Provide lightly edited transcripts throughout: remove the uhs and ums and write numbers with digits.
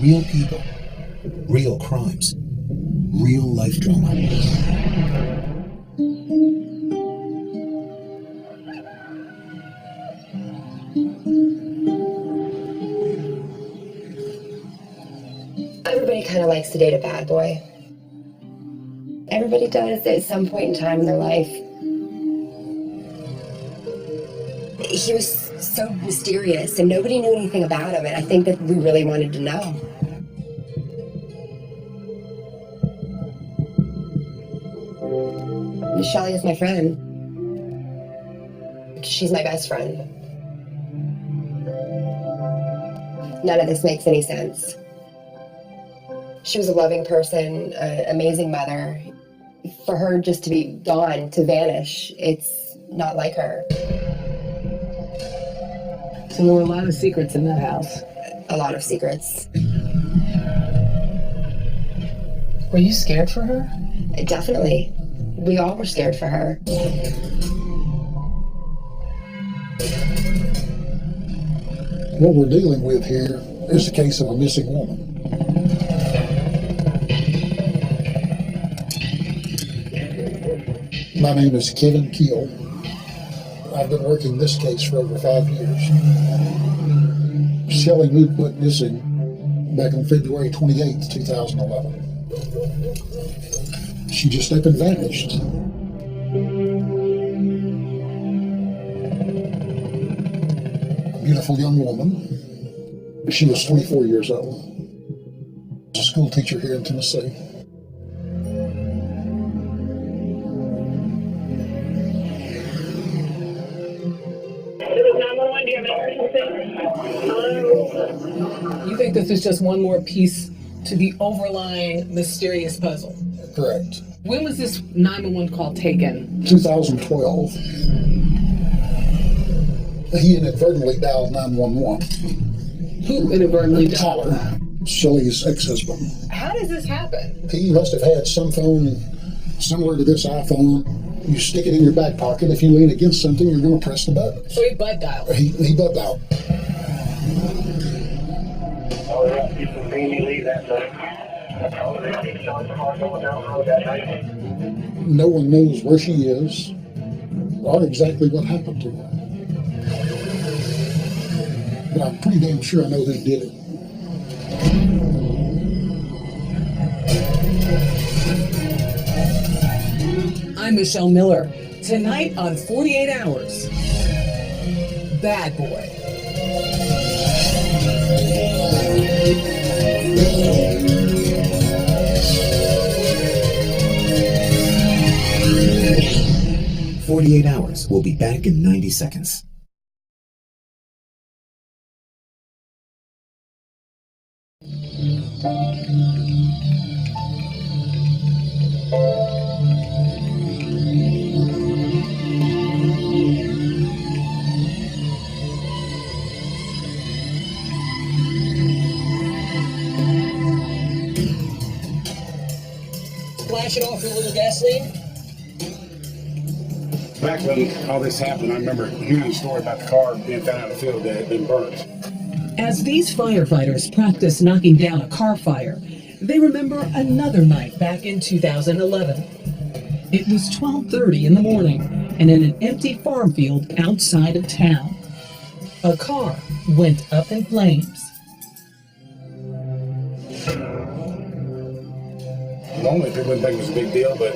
Real people, real crimes, real life drama. Everybody kind of likes to date a bad boy. Everybody does at some point in time in their life. He was so mysterious and nobody knew anything about him, and I think that we really wanted to know. Shelly is my friend. She's my best friend. None of this makes any sense. She was a loving person, an amazing mother. For her just to be gone, to vanish, it's not like her. So there were a lot of secrets in that house. A lot of secrets. Were you scared for her? Definitely. We all were scared for her. What we're dealing with here is the case of a missing woman. My name is Kevin Keel. I've been working this case for over 5 years. Shelly Mook went missing back on February 28th, 2011. She just up and vanished. A beautiful young woman. She was 24 years old. A school teacher here in Tennessee. You think this is just one more piece to the overlying mysterious puzzle? Correct. When was this 911 call taken? 2012. He inadvertently dialed 911. Who inadvertently dialed? Tyler, Shelly's ex-husband. How does this happen? He must have had some phone similar to this iPhone. You stick it in your back pocket. If you lean against something, you're going to press the button. So he butt dialed. He butt dialed. No one knows where she is or exactly what happened to her. But I'm pretty damn sure I know who did it. I'm Michelle Miller. Tonight on 48 Hours, Bad Boy. "48 Hours" will be back in 90 seconds. Flashing off your little gasoline? Back when all this happened, I remember hearing a story about the car being found out in the field that had been burnt. As these firefighters practice knocking down a car fire, they remember another night back in 2011. It was 12:30 in the morning, and in an empty farm field outside of town, a car went up in flames. Normally people wouldn't think it was a big deal, but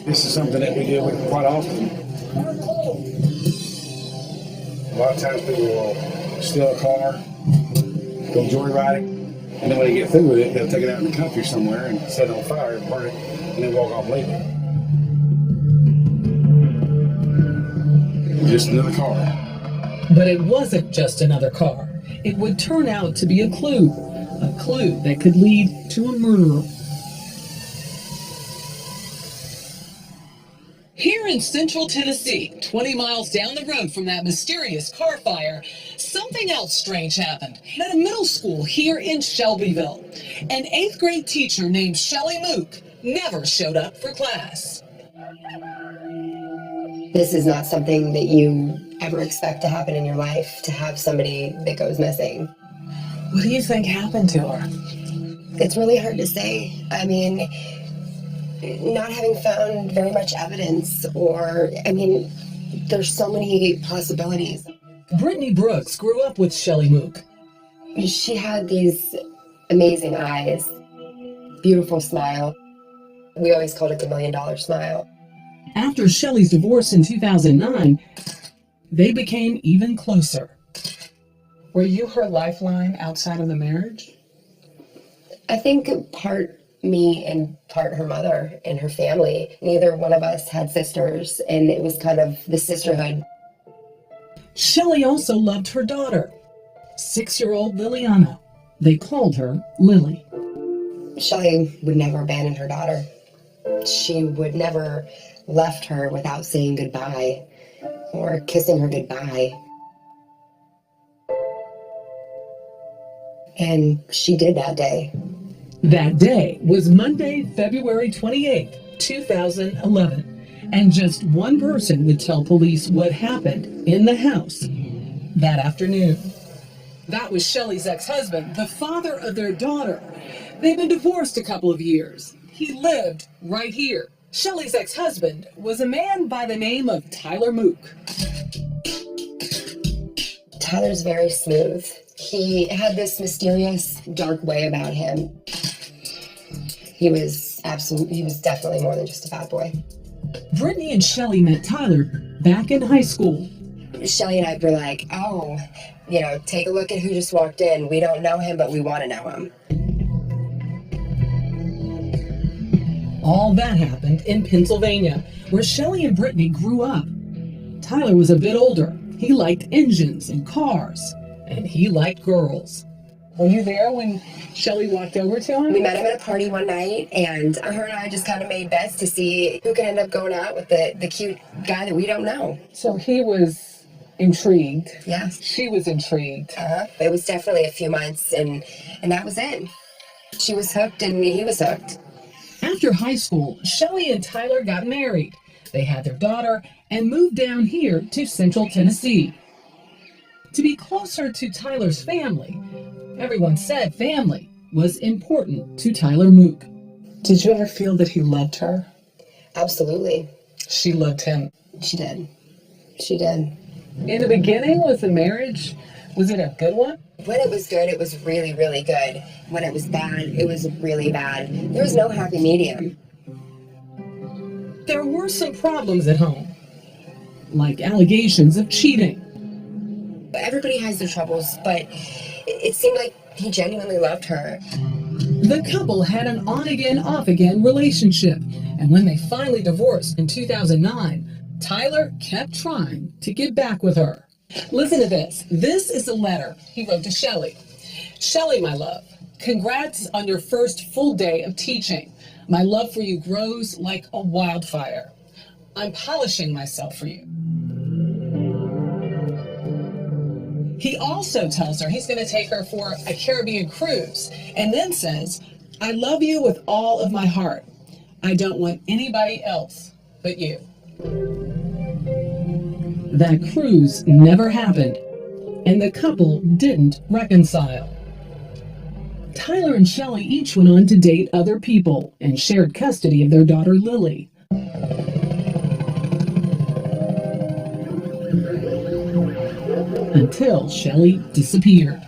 this is something that we deal with quite often. A lot of times people will steal a car, go joyriding, and then when they get through with it, they'll take it out in the country somewhere and set it on fire and burn it, and then walk off later. Just another car. But it wasn't just another car. It would turn out to be a clue that could lead to a murderer. Here in central Tennessee, 20 miles down the road from that mysterious car fire, something else strange happened. At a middle school here in Shelbyville, an 8th grade teacher named Shelly Mook never showed up for class. This is not something that you ever expect to happen in your life, to have somebody that goes missing. What do you think happened to her? It's really hard to say. I mean, not having found very much evidence, there's so many possibilities. Brittany Brooks grew up with Shelley Mook. She had these amazing eyes, beautiful smile. We always called it the $1 million smile. After Shelley's divorce in 2009, they became even closer. Were you her lifeline outside of the marriage? I think part me and part her mother and her family. Neither one of us had sisters, and it was kind of the sisterhood. Shelley also loved her daughter, 6-year-old Liliana. They called her Lily. Shelley would never abandon her daughter. She would never left her without saying goodbye or kissing her goodbye. And she did that day. That day was Monday, February 28th, 2011, and just one person would tell police what happened in the house that afternoon. That was Shelley's ex-husband, the father of their daughter. They'd been divorced a couple of years. He lived right here. Shelley's ex-husband was a man by the name of Tyler Mook. Tyler's very smooth. He had this mysterious, dark way about him. He was definitely more than just a bad boy. Brittany and Shelley met Tyler back in high school. Shelley and I were like, oh, take a look at who just walked in. We don't know him, but we want to know him. All that happened in Pennsylvania, where Shelley and Brittany grew up. Tyler was a bit older. He liked engines and cars, and he liked girls. Were you there when Shelley walked over to him? We met him at a party one night, and her and I just kind of made bets to see who could end up going out with the cute guy that we don't know. So he was intrigued. Yes. She was intrigued. It was definitely a few months, and that was it. She was hooked, and he was hooked. After high school, Shelley and Tyler got married. They had their daughter and moved down here to Central Tennessee. To be closer to Tyler's family, everyone said family was important to Tyler Mook. Did you ever feel that he loved her? Absolutely. She loved him. She did. She did. In the beginning, was the marriage, was it a good one? When it was good, it was really, really good. When it was bad, it was really bad. There was no happy medium. There were some problems at home, like allegations of cheating. Everybody has their troubles, but it seemed like he genuinely loved her. The couple had an on-again, off-again relationship, and when they finally divorced in 2009, Tyler kept trying to get back with her. Listen to this. This is a letter he wrote to Shelley. Shelley, my love, congrats on your first full day of teaching. My love for you grows like a wildfire. I'm polishing myself for you. He also tells her he's going to take her for a Caribbean cruise, and then says, I love you with all of my heart. I don't want anybody else but you. That cruise never happened, and the couple didn't reconcile. Tyler and Shelley each went on to date other people and shared custody of their daughter Lily. Until Shelley disappeared.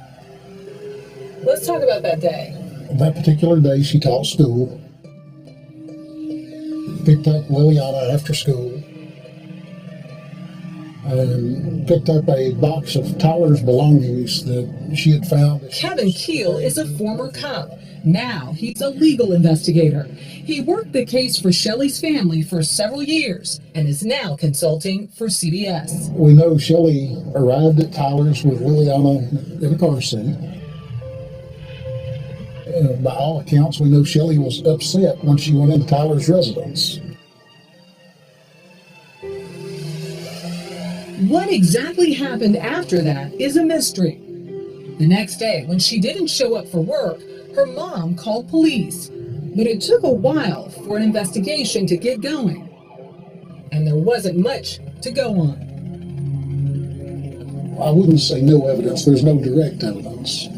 Let's talk about that day. That particular day, she taught school, picked up Liliana after school, and picked up a box of Tyler's belongings that she had found. Kevin Keel is a former cop. Now he's a legal investigator. He worked the case for Shelley's family for several years and is now consulting for CBS. We know Shelley arrived at Tyler's with Liliana in a car seat. By all accounts, we know Shelley was upset when she went into Tyler's residence. What exactly happened after that is a mystery. The next day, when she didn't show up for work, her mom called police. But it took a while for an investigation to get going. And there wasn't much to go on. I wouldn't say no evidence. There's no direct evidence.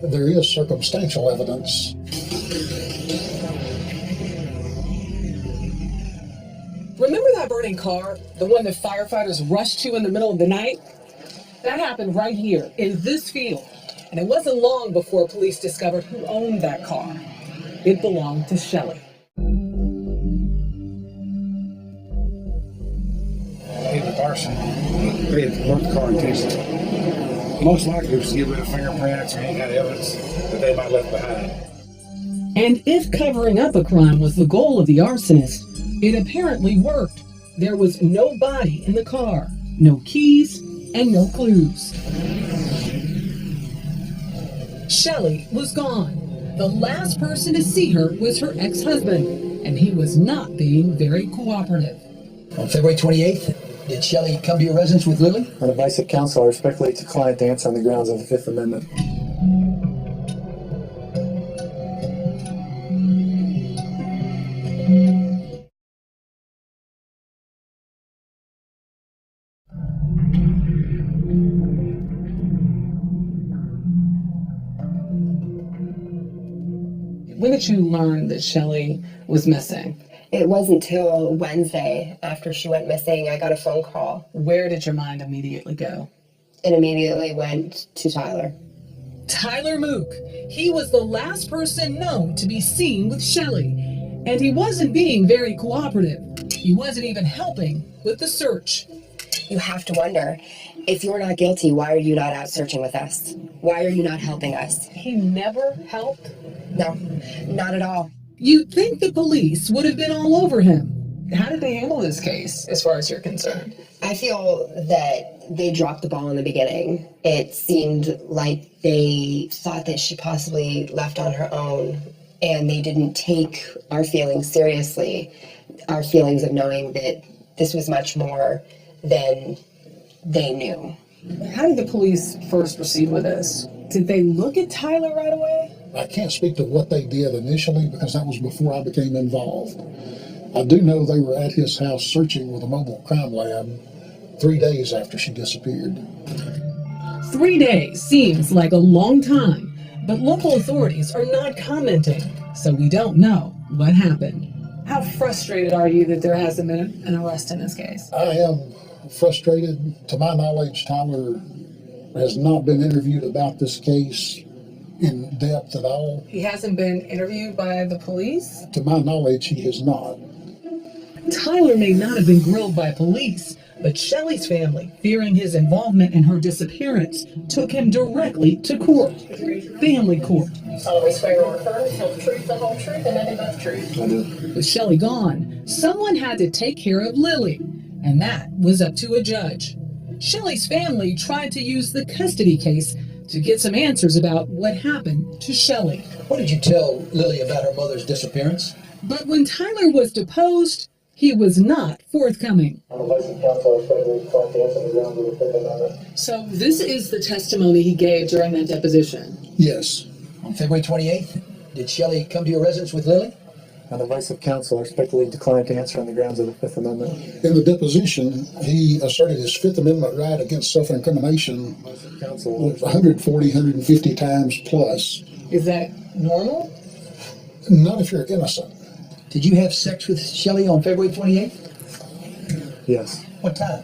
There is circumstantial evidence. Remember that burning car? The one that firefighters rushed to in the middle of the night? That happened right here, in this field. And it wasn't long before police discovered who owned that car. It belonged to Shelley. He was arson. They had burnt the car intentionally. Most likely it was to get rid of fingerprints or any kind of evidence that they might have left behind. And if covering up a crime was the goal of the arsonist, it apparently worked. There was no body in the car, no keys, and no clues. Shelley was gone. The last person to see her was her ex-husband, and he was not being very cooperative. On February 28th, did Shelley come to your residence with Lily? On advice of counsel, I respectfully decline to answer on the grounds of the Fifth Amendment. When did you learn that Shelley was missing? It wasn't till Wednesday after she went missing, I got a phone call Where did your mind immediately go? and immediately went to Tyler. Tyler Mook. He was the last person known to be seen with Shelley, and he wasn't being very cooperative. He wasn't even helping with the search. You have to wonder, if you're not guilty, why are you not out searching with us? Why are you not helping us? He never helped. No, not at all. You'd think the police would have been all over him. How did they handle this case, as far as you're concerned? I feel that they dropped the ball in the beginning. It seemed like they thought that she possibly left on her own, and they didn't take our feelings seriously. Our feelings of knowing that this was much more than they knew. How did the police first proceed with this? Did they look at Tyler right away? I can't speak to what they did initially because that was before I became involved. I do know they were at his house searching with a mobile crime lab 3 days after she disappeared. 3 days seems like a long time, but local authorities are not commenting, so we don't know what happened. How frustrated are you that there hasn't been an arrest in this case? I am frustrated. To my knowledge, Tyler has not been interviewed about this case in depth at all. He hasn't been interviewed by the police? To my knowledge, he has not. Tyler may not have been grilled by police, but Shelley's family, fearing his involvement in her disappearance, took him directly to court. Family court. Solemnly swear or affirm to tell the truth, the whole truth, and nothing but the truth. I do. With Shelley gone, someone had to take care of Lily, and that was up to a judge. Shelley's family tried to use the custody case to get some answers about what happened to Shelley. What did you tell Lily about her mother's disappearance? But when Tyler was deposed, he was not forthcoming. On advice of counsel, I respectfully decline to answer on the grounds of the Fifth Amendment. So this is the testimony he gave during that deposition. Yes. On February 28th, did Shelley come to your residence with Lily? On advice of counsel, I respectfully decline to answer on the grounds of the Fifth Amendment. In the deposition, he asserted his Fifth Amendment right against self-incrimination Counsel, 140, 150 times plus. Is that normal? Not if you're innocent. Did you have sex with Shelley on February 28th? yes. What time?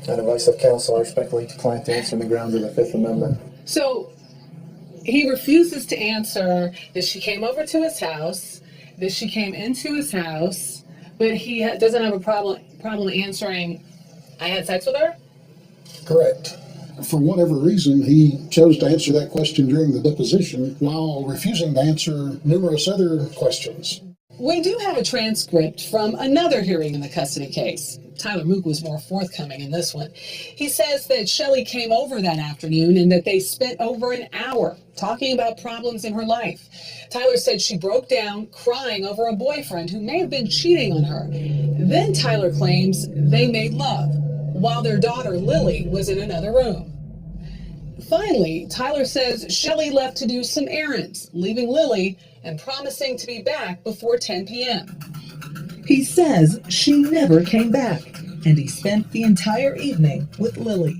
On advice of counsel, I respectfully decline to answer on the grounds of the Fifth Amendment. So he refuses to answer that she came over to his house, that she came into his house, but he doesn't have a problem answering, I had sex with her? Correct. For whatever reason, he chose to answer that question during the deposition while refusing to answer numerous other questions. We do have a transcript from another hearing in the custody case. Tyler Mook was more forthcoming in this one. He says that Shelley came over that afternoon and that they spent over an hour talking about problems in her life. Tyler said she broke down crying over a boyfriend who may have been cheating on her. Then Tyler claims they made love while their daughter Lily was in another room. Finally, Tyler says Shelley left to do some errands, leaving Lily and promising to be back before 10 p.m. He says she never came back, and he spent the entire evening with Lily.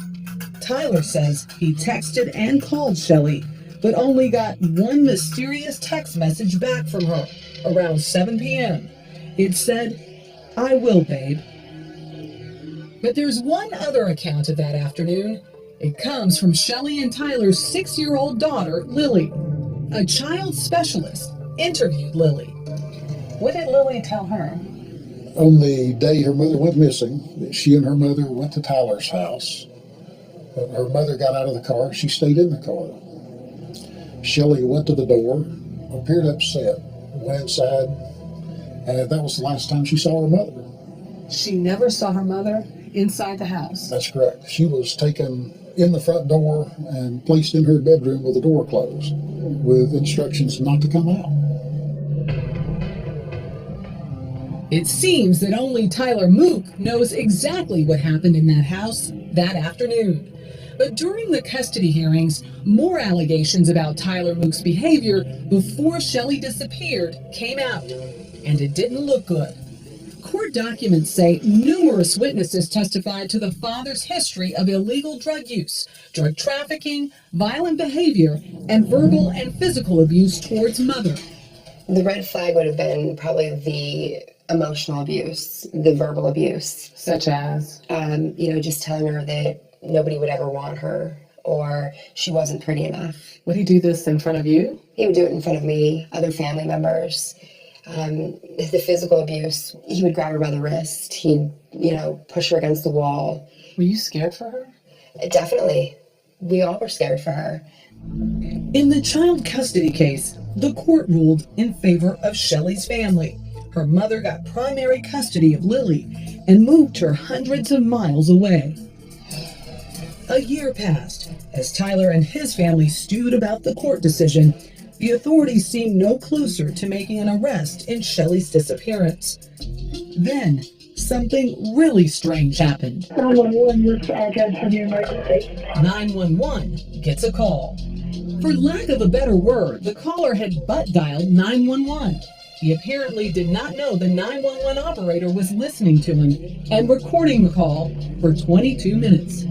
Tyler says he texted and called Shelley, but only got one mysterious text message back from her around 7 p.m. It said, "I will, babe." But there's one other account of that afternoon. It comes from Shelley and Tyler's 6-year-old daughter, Lily. A child specialist interviewed Lily. What did Lily tell her? On the day her mother went missing, she and her mother went to Tyler's house. Her mother got out of the car. She stayed in the car. Shelley went to the door, appeared upset, went inside, and that was the last time she saw her mother. She never saw her mother inside the house. That's correct. She was taken in the front door and placed in her bedroom with the door closed, with instructions not to come out. It seems that only Tyler Mook knows exactly what happened in that house that afternoon. But during the custody hearings, more allegations about Tyler Mook's behavior before Shelley disappeared came out, and it didn't look good. Court documents say numerous witnesses testified to the father's history of illegal drug use, drug trafficking, violent behavior, and verbal and physical abuse towards mother. The red flag would have been probably the emotional abuse, the verbal abuse. Such as? Just telling her that nobody would ever want her, or she wasn't pretty enough. Would he do this in front of you? He would do it in front of me, other family members. The physical abuse, he would grab her by the wrist. He'd, push her against the wall. Were you scared for her? Definitely. We all were scared for her. In the child custody case, the court ruled in favor of Shelley's family. Her mother got primary custody of Lily and moved her hundreds of miles away. A year passed. As Tyler and his family stewed about the court decision, the authorities seemed no closer to making an arrest in Shelley's disappearance. Then, something really strange happened. 911, what's the address of your emergency? 911 gets a call. For lack of a better word, the caller had butt dialed 911. He apparently did not know the 911 operator was listening to him and recording the call for 22 minutes.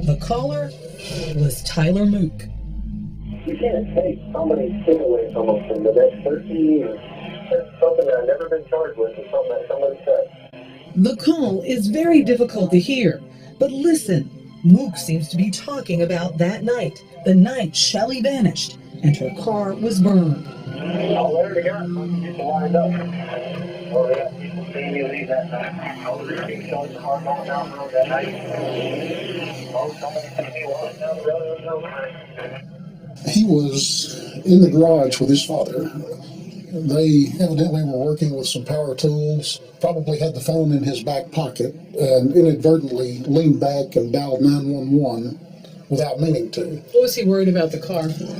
The caller was Tyler Mook. You can't take somebody's kid away from them for the next 13 years. That's something that I've never been charged with, or something that somebody said. The call is very difficult to hear, but listen. Mook seems to be talking about that night, the night Shelley vanished, and her car was burned. Oh, there we go. Get the lined up. Oh, they got people seeing you leave that night. Oh, they're showing the car going down the road that night. Oh, somebody seen me walking down the road that night. He was in the garage with his father. They evidently were working with some power tools, probably had the phone in his back pocket, and inadvertently leaned back and dialed 911 without meaning to. What was he worried about the car for?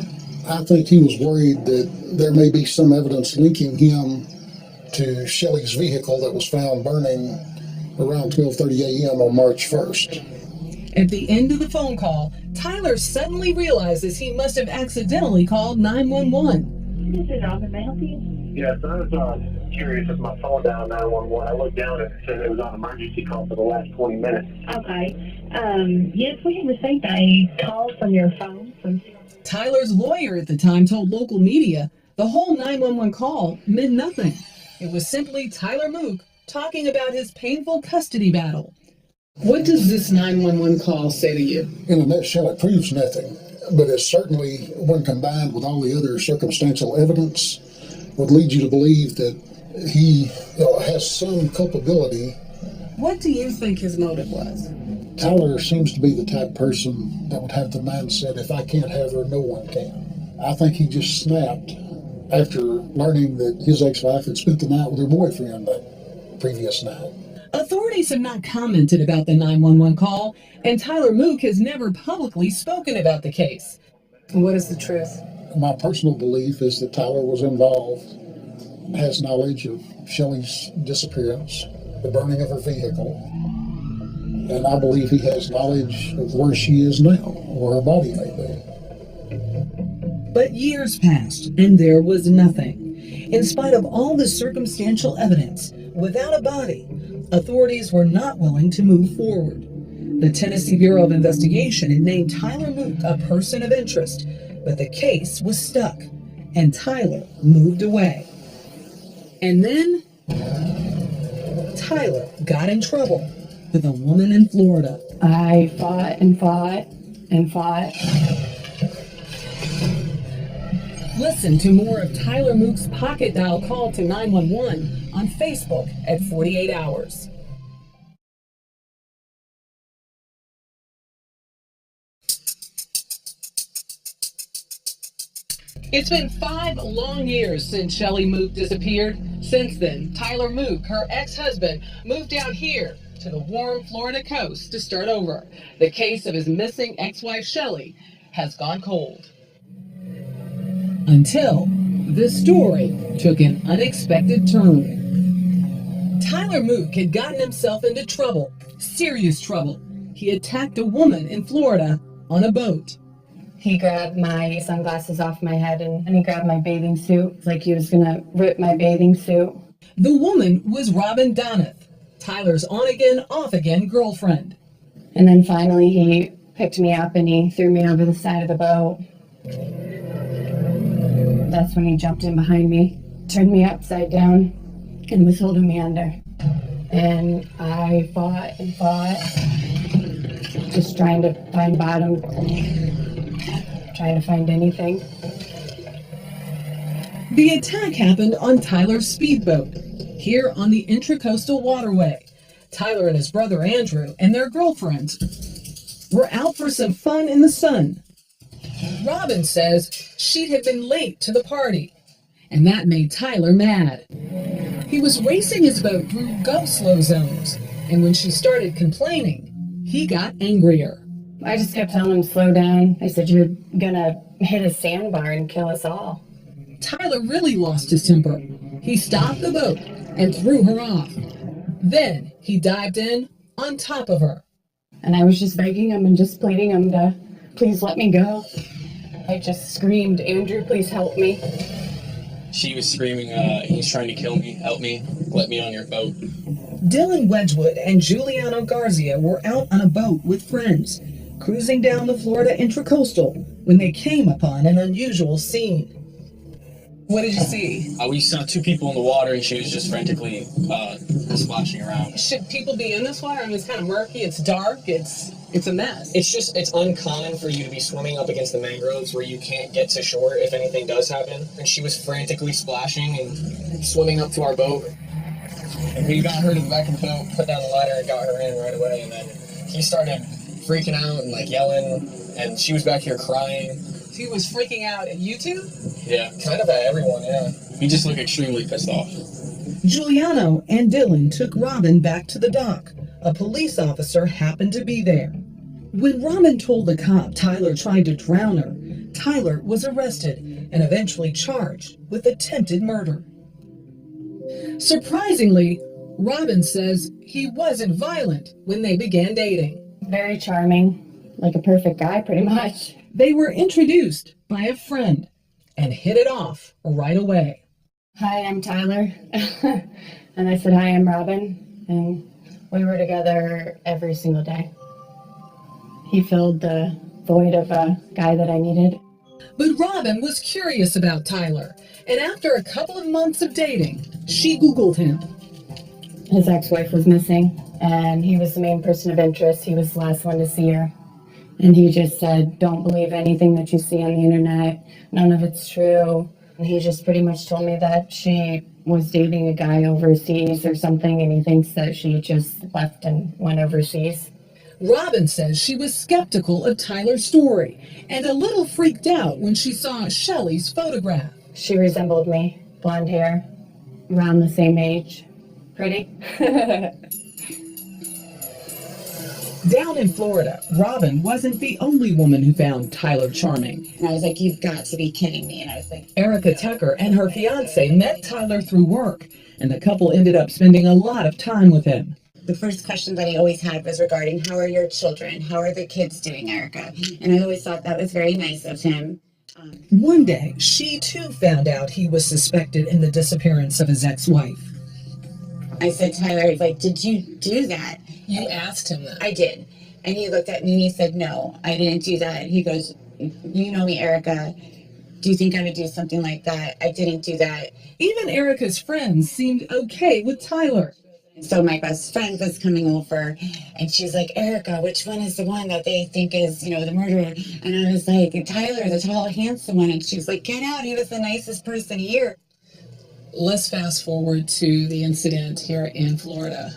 I think he was worried that there may be some evidence linking him to Shelley's vehicle that was found burning around 12:30 a.m. on March 1st. At the end of the phone call, Tyler suddenly realizes he must have accidentally called 911. This is Robin. May I help you? Yes, I was curious if my phone down 911. I looked down and it said it was on emergency call for the last 20 minutes. Okay. Yes, we have received a call from your phone from. Tyler's lawyer at the time told local media the whole 911 call meant nothing. It was simply Tyler Mook talking about his painful custody battle. What does this 911 call say to you? In a nutshell, it proves nothing, but it certainly, when combined with all the other circumstantial evidence, would lead you to believe that he has some culpability. What do you think his motive was? Tyler seems to be the type of person that would have the mindset, if I can't have her, no one can. I think he just snapped after learning that his ex-wife had spent the night with her boyfriend that previous night. Authorities have not commented about the 911 call, and Tyler Mook has never publicly spoken about the case. What is the truth? My personal belief is that Tyler was involved, has knowledge of Shelley's disappearance, the burning of her vehicle, and I believe he has knowledge of where she is now, where her body may be. But years passed, and there was nothing. In spite of all the circumstantial evidence, without a body, authorities were not willing to move forward. The Tennessee Bureau of Investigation had named Tyler Mook a person of interest, But the case was stuck, and Tyler moved away. And then Tyler got in trouble with a woman in Florida. I fought and fought and fought. Listen to more of Tyler Mook's pocket dial call to 911 on Facebook at 48 Hours. It's been 5 long years since Shelley Mook disappeared. Since then, Tyler Mook, her ex-husband, moved out here to the warm Florida coast to start over. The case of his missing ex-wife Shelley has gone cold. Until this story took an unexpected turn. Tyler Mook had gotten himself into trouble, serious trouble. He attacked a woman in Florida on a boat. He grabbed my sunglasses off my head and he grabbed my bathing suit, like he was gonna rip my bathing suit. The woman was Robin Donath, Tyler's on-again, off-again girlfriend. And then finally he picked me up and he threw me over the side of the boat. That's when he jumped in behind me, turned me upside down, and was holding me under. And I fought and fought, just trying to find bottom, trying to find anything. The attack happened on Tyler's speedboat, here on the Intracoastal Waterway. Tyler and his brother Andrew and their girlfriends were out for some fun in the sun. Robin says she'd have been late to the party, and that made Tyler mad. He was racing his boat through go-slow zones, and when she started complaining, he got angrier. I just kept telling him, slow down. I said, you're gonna hit a sandbar and kill us all. Tyler really lost his temper. He stopped the boat and threw her off. Then he dived in on top of her. And I was just begging him and just pleading him to please let me go. I just screamed, Andrew, please help me. She was screaming, he's trying to kill me, help me, let me on your boat. Dylan Wedgwood and Giuliano Garzia were out on a boat with friends, cruising down the Florida Intracoastal when they came upon an unusual scene. What did you see? We saw 2 people in the water and she was just frantically splashing around. Should people be in this water? I mean, it's kind of murky, it's dark, it's a mess. It's uncommon for you to be swimming up against the mangroves where you can't get to shore if anything does happen. And she was frantically splashing and swimming up to our boat. And we got her to the back of the boat, put down the ladder and got her in right away. And then he started freaking out and like yelling, and she was back here crying. He was freaking out at you two? Yeah, kind of at everyone, yeah. He just looked extremely pissed off. Giuliano and Dylan took Robin back to the dock. A police officer happened to be there. When Robin told the cop Tyler tried to drown her, Tyler was arrested and eventually charged with attempted murder. Surprisingly, Robin says he wasn't violent when they began dating. Very charming, like a perfect guy, pretty much. They were introduced by a friend and hit it off right away. Hi, I'm Tyler. And I said, hi, I'm Robin. And we were together every single day. He filled the void of a guy that I needed. But Robin was curious about Tyler, and after a couple of months of dating, she Googled him. His ex-wife was missing, and he was the main person of interest. He was the last one to see her. And he just said, don't believe anything that you see on the internet. None of it's true. And he just pretty much told me that she was dating a guy overseas or something, and he thinks that she just left and went overseas. Robin says she was skeptical of Tyler's story and a little freaked out when she saw Shelley's photograph. She resembled me, blonde hair, around the same age. Pretty. Down in Florida, Robin wasn't the only woman who found Tyler charming. And I was like, you've got to be kidding me. And I was like, Erica Tucker and her fiance met Tyler through work, and the couple ended up spending a lot of time with him. the first question that I always had was regarding, how are your children? How are the kids doing, Erica? And I always thought that was very nice of him. One day, she too found out he was suspected in the disappearance of his ex-wife. I said, Tyler, like, did you do that? You asked him that? I did. And he looked at me and he said, no, I didn't do that. He goes, You know me, Erica. Do you think I would do something like that? I didn't do that. Even Erica's friends seemed okay with Tyler. So my best friend was coming over and she's like, Erica, which one is the one that they think is, the murderer? And I was like, Tyler, the tall, handsome one. And she was like, get out. He was the nicest person here. Let's fast forward to the incident here in Florida.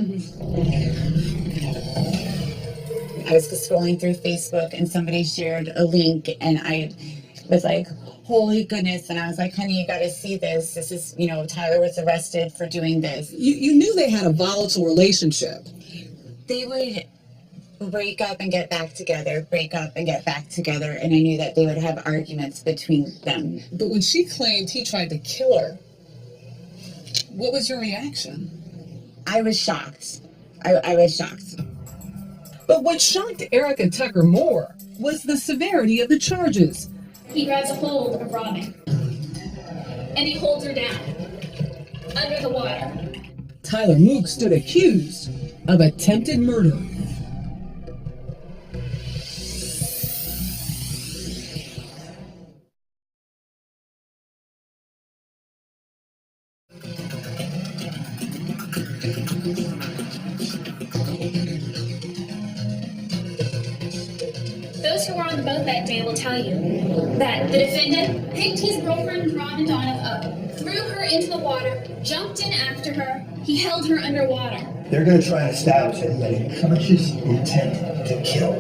I was scrolling through Facebook and somebody shared a link and I was like, holy goodness. And I was like, honey, you got to see this. This is, Tyler was arrested for doing this. You knew they had a volatile relationship. They would break up and get back together, break up and get back together. And I knew that they would have arguments between them. But when she claimed he tried to kill her, what was your reaction? I was shocked. I was shocked. But what shocked Erica Tucker more was the severity of the charges. He grabs a hold of Robin, and he holds her down, under the water. Tyler Mook stood accused of attempted murder. Those who were on the boat that day will tell you that the defendant picked his girlfriend Robin Donovan up, threw her into the water, jumped in after her, he held her underwater. They're going to try and establish that he had a conscious intent to kill.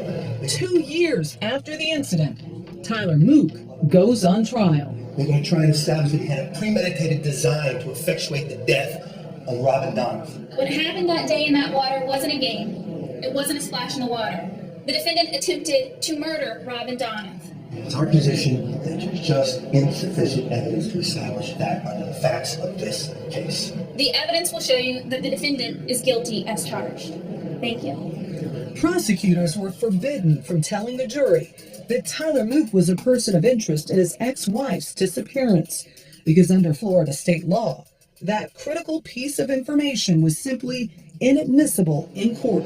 2 years after the incident, Tyler Mook goes on trial. They're going to try and establish that he had a premeditated design to effectuate the death of Robin Donovan. What happened that day in that water wasn't a game. It wasn't a splash in the water. The defendant attempted to murder Robin Donovan. It's our position that there's just insufficient evidence to establish that under the facts of this case. The evidence will show you that the defendant is guilty as charged. Thank you. Prosecutors were forbidden from telling the jury that Tyler Mook was a person of interest in his ex-wife's disappearance, because under Florida state law, that critical piece of information was simply inadmissible in court.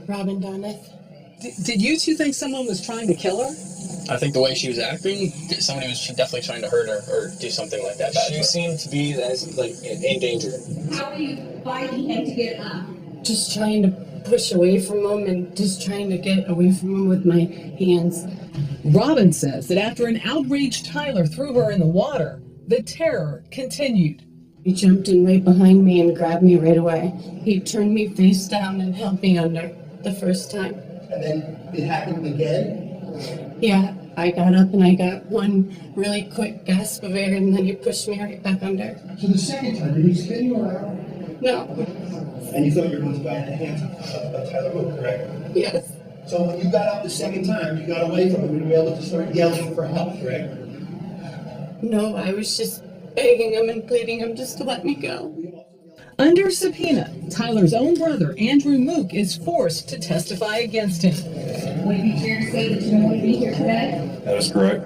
Robin Donovan. Did you two think someone was trying to kill her? I think the way she was acting, somebody was definitely trying to hurt her or do something like that. She seemed to be in danger. How are you fighting him to get up? Just trying to push away from him and just trying to get away from him with my hands. Robin says that after an outraged Tyler threw her in the water, the terror continued. He jumped in right behind me and grabbed me right away. He turned me face down and held me under the first time. And then it happened again? Yeah, I got up and I got one really quick gasp of air and then he pushed me right back under. So the second time, did he spin you around? No. And you thought you were going to buy the hands of Tyler Mook, correct? Yes. So when you got up the second time, you got away from him and you were able to start yelling for help, correct? No, I was just begging him and pleading him just to let me go. Under subpoena, Tyler's own brother, Andrew Mook, is forced to testify against him. Would it be fair to say that you don't want to be here today? That is correct.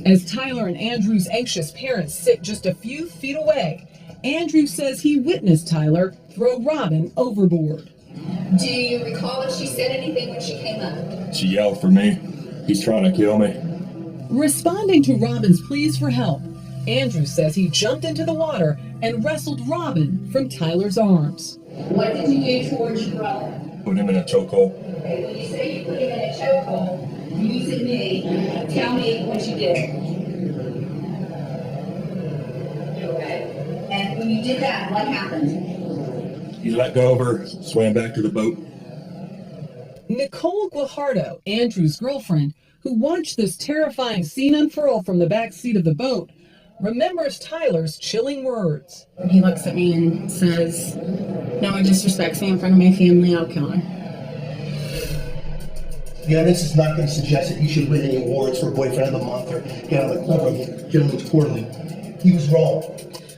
As Tyler and Andrew's anxious parents sit just a few feet away, Andrew says he witnessed Tyler throw Robin overboard. Do you recall if she said anything when she came up? She yelled for me. He's trying to kill me. Responding to Robin's pleas for help, Andrew says he jumped into the water and wrestled Robin from Tyler's arms. What did you do towards your brother? Put him in a chokehold. Okay, when you say you put him in a chokehold, using me, tell me what you did. Okay. And when you did that, what happened? He let go of her, swam back to the boat. Nicole Guajardo, Andrew's girlfriend, who watched this terrifying scene unfurl from the back seat of the boat, remembers Tyler's chilling words. He looks at me and says, "No one disrespects me in front of my family, I'll kill her." The evidence is not going to suggest that he should win any awards for Boyfriend of the Month or get on the cover of Gentleman's Quarterly. He was wrong.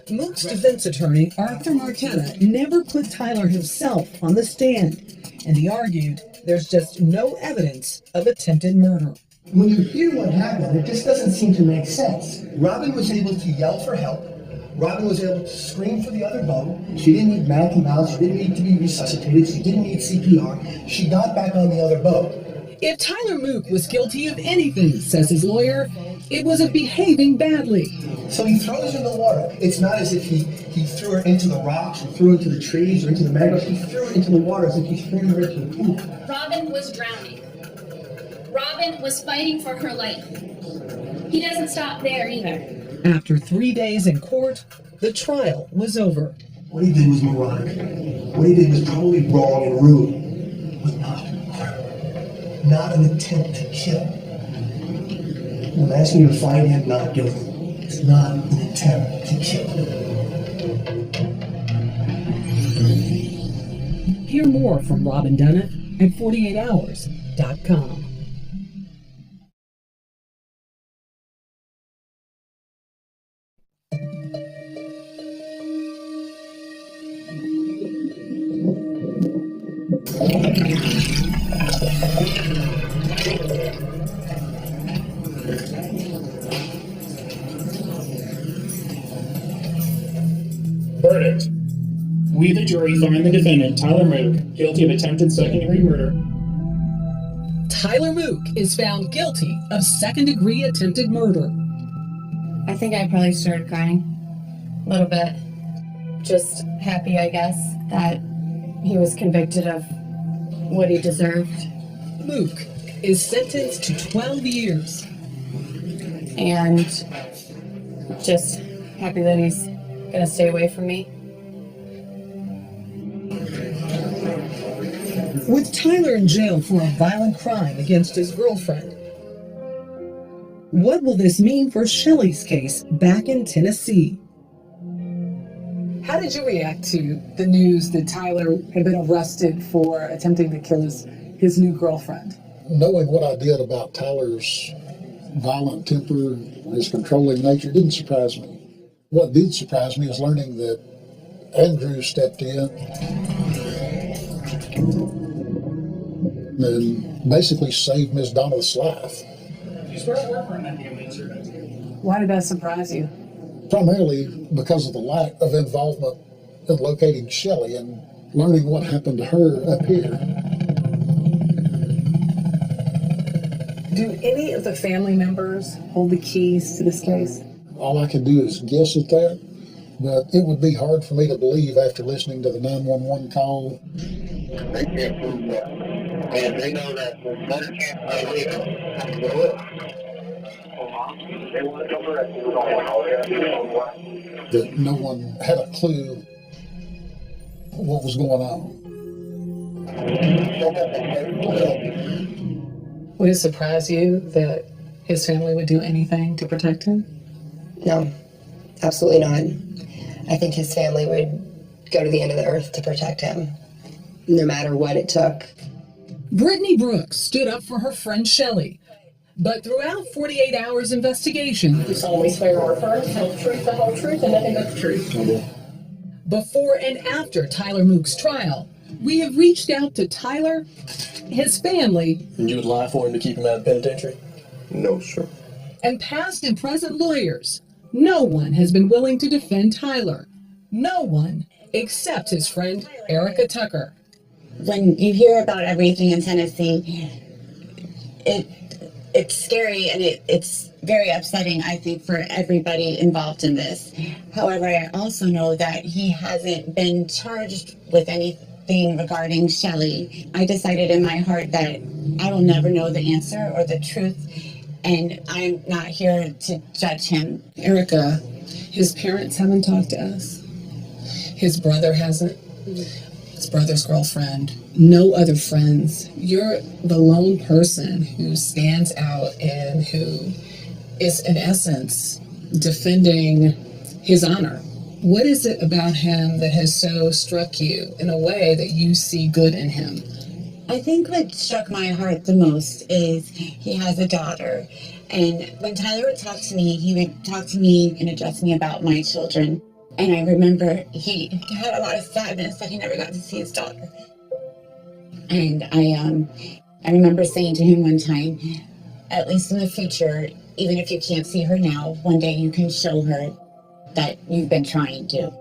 Mook's defense attorney, Arthur Marquetta, never put Tyler himself on the stand, and he argued there's just no evidence of attempted murder. When you hear what happened, it just doesn't seem to make sense. Robin was able to yell for help. Robin was able to scream for the other boat. She didn't need mouth to mouth. She didn't need to be resuscitated. She didn't need CPR. She got back on the other boat. If Tyler Mook was guilty of anything, says his lawyer, it was of behaving badly. So he throws her in the water. It's not as if he threw her into the rocks or threw her into the trees or into the mangroves. He threw her into the water as if he's throwing her into the pool. Robin was drowning. Robin was fighting for her life. He doesn't stop there either. After 3 days in court, the trial was over. What he did was moronic. What he did was probably wrong and rude. But not an attempt to kill. I'm asking you to find him not guilty. It's not an attempt to kill. Hear more from Robin Dunnett at 48hours.com. Verdict. We, the jury, find the defendant, Tyler Mook, guilty of attempted second-degree murder. Tyler Mook is found guilty of second-degree attempted murder. I think I probably started crying a little bit. Just happy, I guess, that he was convicted of what he deserved. Mook is sentenced to 12 years. And just happy that he's gonna stay away from me. With Tyler in jail for a violent crime against his girlfriend, what will this mean for Shelley's case back in Tennessee? How did you react to the news that Tyler had been arrested for attempting to kill his new girlfriend? Knowing what I did about Tyler's violent temper, his controlling nature, didn't surprise me. What did surprise me is learning that Andrew stepped in and basically saved Miss Donna's life. You started working on that incident. Why did that surprise you? Primarily because of the lack of involvement in locating Shelley and learning what happened to her up here. Do any of the family members hold the keys to this case? All I can do is guess at that, but it would be hard for me to believe after listening to the 911 call. They can't prove that. And they know that there's better chance of leaving. They want to come arrest you. That no one had a clue what was going on. Would it surprise you that his family would do anything to protect him? No, absolutely not. I think his family would go to the end of the earth to protect him, no matter what it took. Brittany Brooks stood up for her friend Shelley, but throughout 48 Hours investigation, You solemnly swear or affirm to tell the truth, the whole truth, and nothing but the truth. before and after Tyler Mook's trial, we have reached out to Tyler, his family, And you would lie for him to keep him out of the penitentiary? No, sir. and past and present lawyers. No one has been willing to defend Tyler. No one except his friend Erica Tucker. When you hear about everything in Tennessee, it's scary and it's very upsetting, I think, for everybody involved in this. However, I also know that he hasn't been charged with anything regarding Shelley. I decided in my heart that I will never know the answer or the truth, and I'm not here to judge him. Erica, his parents haven't talked to us. His brother hasn't. His brother's girlfriend. No other friends. You're the lone person who stands out and who is, in essence, defending his honor. What is it about him that has so struck you in a way that you see good in him? I think what struck my heart the most is he has a daughter. And when Tyler would talk to me, he would talk to me and address me about my children. And I remember he had a lot of sadness that he never got to see his daughter. And I remember saying to him one time, at least in the future, even if you can't see her now, one day you can show her that you've been trying to.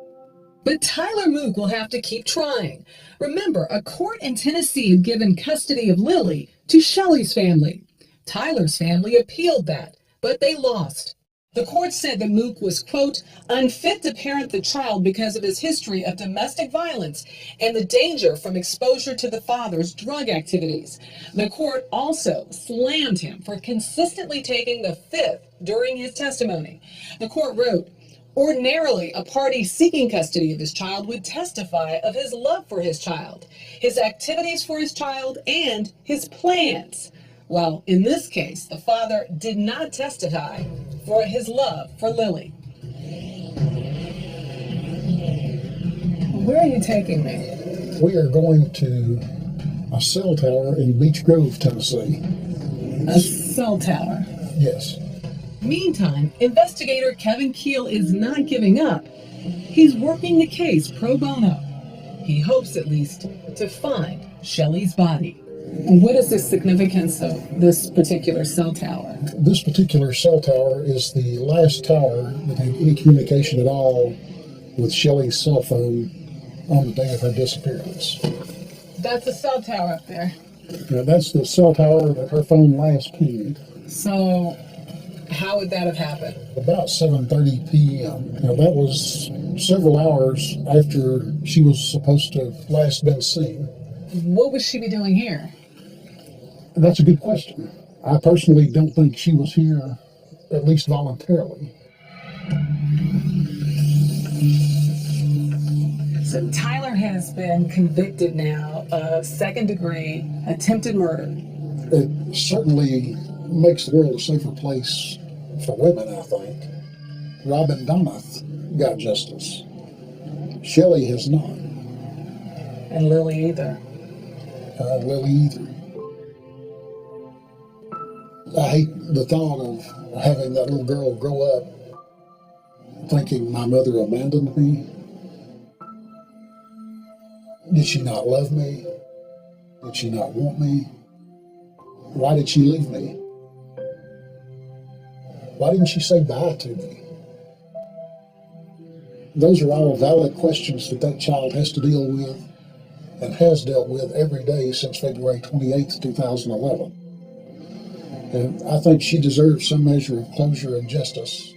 But Tyler Mook will have to keep trying. Remember, a court in Tennessee had given custody of Lily to Shelley's family. Tyler's family appealed that, but they lost. The court said that Mook was, quote, unfit to parent the child because of his history of domestic violence and the danger from exposure to the father's drug activities. The court also slammed him for consistently taking the fifth during his testimony. The court wrote, ordinarily, a party seeking custody of his child would testify of his love for his child, his activities for his child, and his plans. Well, in this case, the father did not testify for his love for Lily. Where are you taking me? We are going to a cell tower in Beech Grove, Tennessee. A cell tower? Yes. Meantime, investigator Kevin Keel is not giving up. He's working the case pro bono. He hopes, at least, to find Shelley's body. What is the significance of this particular cell tower? This particular cell tower is the last tower that had any communication at all with Shelley's cell phone on the day of her disappearance. That's a cell tower up there. Now, that's the cell tower that her phone last pinged. So, how would that have happened? About 7:30 p.m. Now, that was several hours after she was supposed to have last been seen. What would she be doing here? That's a good question. I personally don't think she was here, at least voluntarily. So Tyler has been convicted now of second-degree attempted murder. It certainly makes the world a safer place for women, I think. Robin Donath got justice. Shelley has not. And Lily either. Lily either. I hate the thought of having that little girl grow up thinking my mother abandoned me. Did she not love me? Did she not want me? Why did she leave me? Why didn't she say bye to me? Those are all valid questions that child has to deal with and has dealt with every day since February 28th, 2011. And I think she deserves some measure of closure and justice.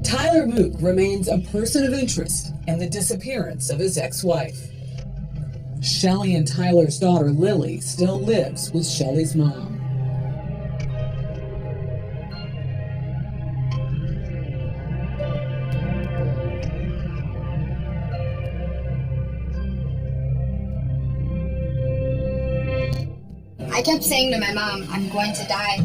Tyler Mook remains a person of interest in the disappearance of his ex-wife. Shelley and Tyler's daughter Lily still lives with Shelley's mom. I kept saying to my mom, I'm going to die.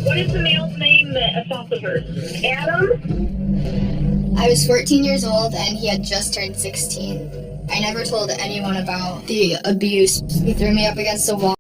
What is the male's name that assaulted her? Adam? I was 14 years old and he had just turned 16. I never told anyone about the abuse. He threw me up against a wall.